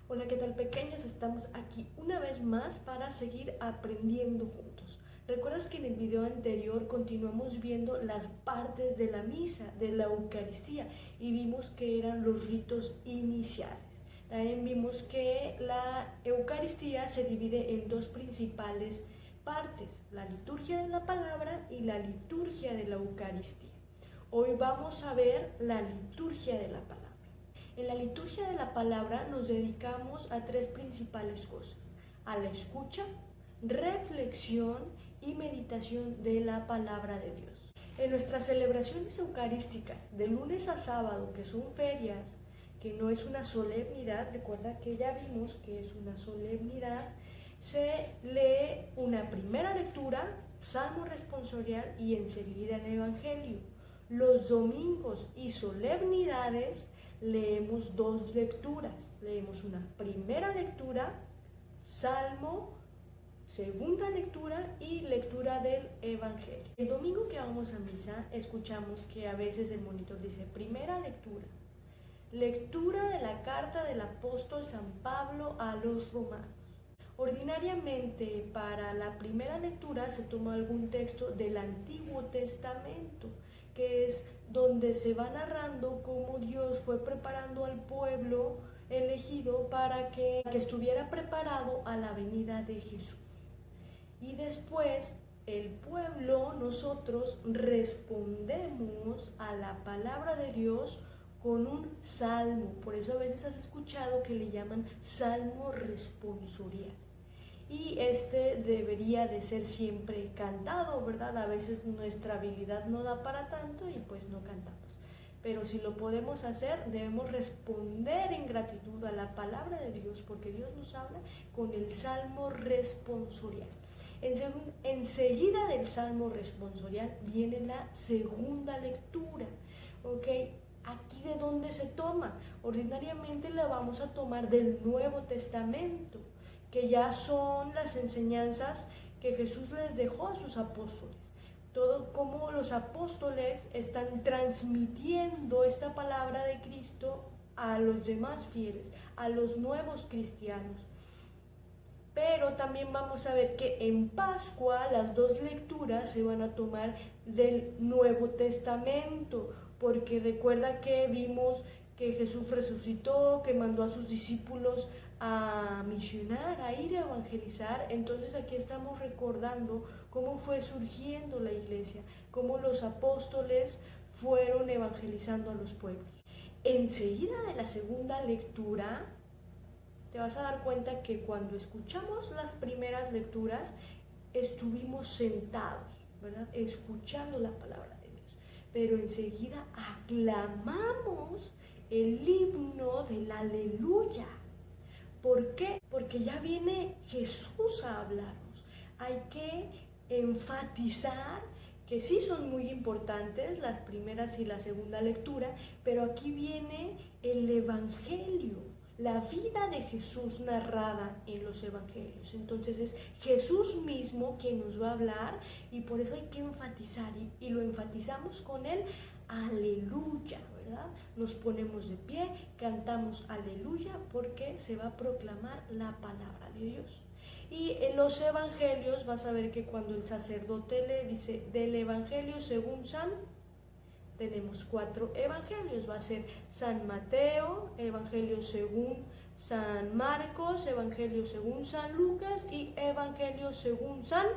Hola, ¿qué tal pequeños? Estamos aquí una vez más para seguir aprendiendo juntos. ¿Recuerdas que en el video anterior continuamos viendo las partes de la misa, de la Eucaristía, y vimos que eran los ritos iniciales? También vimos que la Eucaristía se divide en dos principales partes, la liturgia de la palabra y la liturgia de la Eucaristía. Hoy vamos a ver la liturgia de la palabra. En la liturgia de la palabra nos dedicamos a tres principales cosas: a la escucha, reflexión y meditación de la palabra de Dios. En nuestras celebraciones eucarísticas de lunes a sábado, que son ferias, que no es una solemnidad, recuerda que ya vimos que es una solemnidad, se lee una primera lectura, salmo responsorial y enseguida el evangelio. Los domingos y solemnidades leemos dos lecturas. Leemos una primera lectura, salmo, segunda lectura y lectura del evangelio. El domingo que vamos a misa escuchamos que a veces el monitor dice primera lectura, lectura de la carta del apóstol San Pablo a los romanos. Ordinariamente para la primera lectura se toma algún texto del Antiguo Testamento, que es donde se va narrando cómo Dios fue preparando al pueblo elegido para que estuviera preparado a la venida de Jesús. Y después el pueblo, nosotros respondemos a la palabra de Dios con un salmo. Por eso a veces has escuchado que le llaman salmo responsorial. Y este debería de ser siempre cantado, ¿verdad? A veces nuestra habilidad no da para tanto y pues no cantamos. Pero si lo podemos hacer, debemos responder en gratitud a la palabra de Dios, porque Dios nos habla con el salmo responsorial. Enseguida del salmo responsorial viene la segunda lectura, ¿ok? ¿Aquí de dónde se toma? Ordinariamente la vamos a tomar del Nuevo Testamento, que ya son las enseñanzas que Jesús les dejó a sus apóstoles. Todo como los apóstoles están transmitiendo esta palabra de Cristo a los demás fieles, a los nuevos cristianos. Pero también vamos a ver que en Pascua las dos lecturas se van a tomar del Nuevo Testamento, porque recuerda que vimos que Jesús resucitó, que mandó a sus discípulos a misionar, a ir a evangelizar. Entonces aquí estamos recordando cómo fue surgiendo la iglesia, cómo los apóstoles fueron evangelizando a los pueblos. Enseguida de la segunda lectura, te vas a dar cuenta que cuando escuchamos las primeras lecturas, estuvimos sentados, ¿verdad? Escuchando la palabra de Dios. Pero enseguida aclamamos el himno del aleluya. ¿Por qué? Porque ya viene Jesús a hablarnos. Hay que enfatizar que sí son muy importantes las primeras y la segunda lectura, pero aquí viene el evangelio, la vida de Jesús narrada en los evangelios. Entonces es Jesús mismo quien nos va a hablar, y por eso hay que enfatizar, y lo enfatizamos con el aleluya, ¿verdad? Nos ponemos de pie, cantamos aleluya, porque se va a proclamar la palabra de Dios. Y en los evangelios vas a ver que cuando el sacerdote le dice del evangelio según San, tenemos 4 evangelios. Va a ser San Mateo, evangelio según San Marcos, evangelio según San Lucas y evangelio según San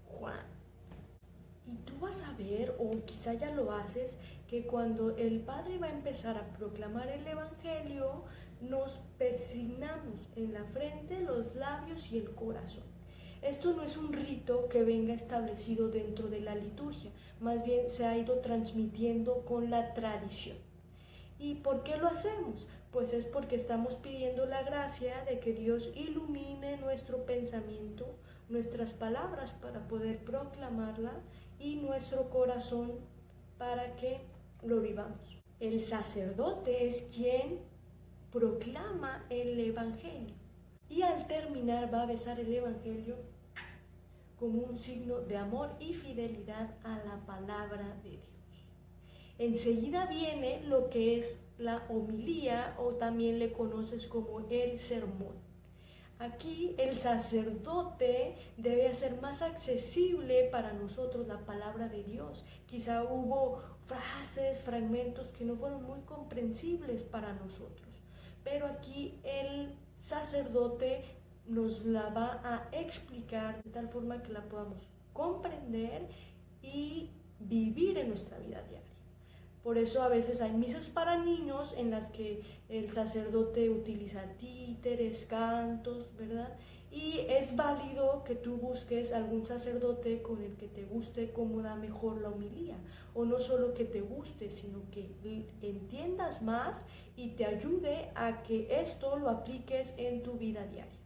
Juan. Y tú vas a ver, o quizá ya lo haces, que cuando el Padre va a empezar a proclamar el evangelio, nos persignamos en la frente, los labios y el corazón. Esto no es un rito que venga establecido dentro de la liturgia, más bien se ha ido transmitiendo con la tradición. ¿Y por qué lo hacemos? Pues es porque estamos pidiendo la gracia de que Dios ilumine nuestro pensamiento, nuestras palabras para poder proclamarla, y nuestro corazón para que lo vivamos. El sacerdote es quien proclama el evangelio, y al terminar va a besar el evangelio como un signo de amor y fidelidad a la palabra de Dios. Enseguida viene lo que es la homilía, o también le conoces como el sermón. Aquí el sacerdote debe hacer más accesible para nosotros la palabra de Dios. Quizá hubo frases, fragmentos que no fueron muy comprensibles para nosotros, pero aquí el sacerdote nos la va a explicar de tal forma que la podamos comprender y vivir en nuestra vida diaria. Por eso a veces hay misas para niños en las que el sacerdote utiliza títeres, cantos, ¿verdad? Y es válido que tú busques algún sacerdote con el que te guste cómo da mejor la homilía. O no solo que te guste, sino que entiendas más y te ayude a que esto lo apliques en tu vida diaria.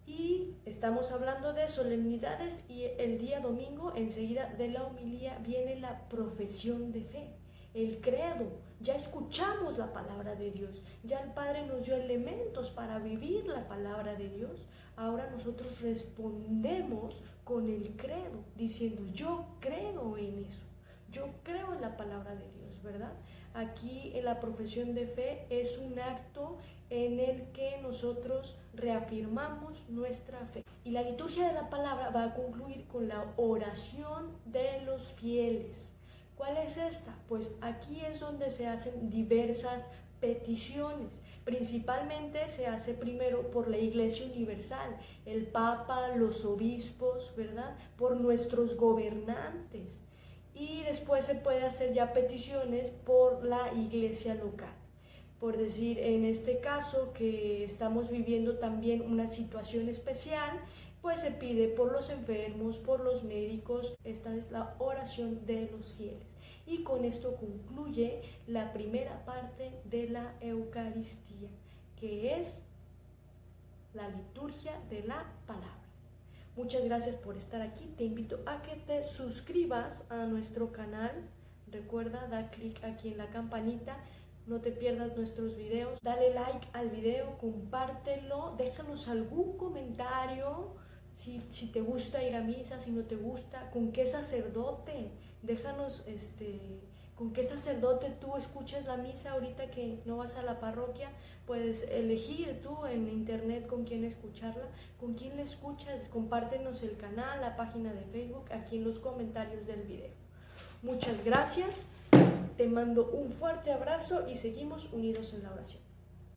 Y estamos hablando de solemnidades, y el día domingo, enseguida de la homilía, viene la profesión de fe. El credo. Ya escuchamos la palabra de Dios, ya el Padre nos dio elementos para vivir la palabra de Dios. Ahora nosotros respondemos con el credo, diciendo yo creo en eso, yo creo en la palabra de Dios, ¿verdad? Aquí en la profesión de fe es un acto en el que nosotros reafirmamos nuestra fe. Y la liturgia de la palabra va a concluir con la oración de los fieles. ¿Cuál es esta? Pues aquí es donde se hacen diversas peticiones. Principalmente se hace primero por la Iglesia Universal, el Papa, los obispos, ¿verdad? Por nuestros gobernantes. Y después se puede hacer ya peticiones por la Iglesia local. Por decir, en este caso que estamos viviendo también una situación especial, pues se pide por los enfermos, por los médicos. Esta es la oración de los fieles. Y con esto concluye la primera parte de la Eucaristía, que es la liturgia de la palabra. Muchas gracias por estar aquí. Te invito a que te suscribas a nuestro canal. Recuerda, da clic aquí en la campanita. No te pierdas nuestros videos. Dale like al video, compártelo, déjanos algún comentario. Si te gusta ir a misa, si no te gusta, con qué sacerdote, déjanos con qué sacerdote tú escuchas la misa ahorita que no vas a la parroquia. Puedes elegir tú en internet con quién escucharla, con quién la escuchas. Compártenos el canal, la página de Facebook, aquí en los comentarios del video. Muchas gracias, te mando un fuerte abrazo y seguimos unidos en la oración.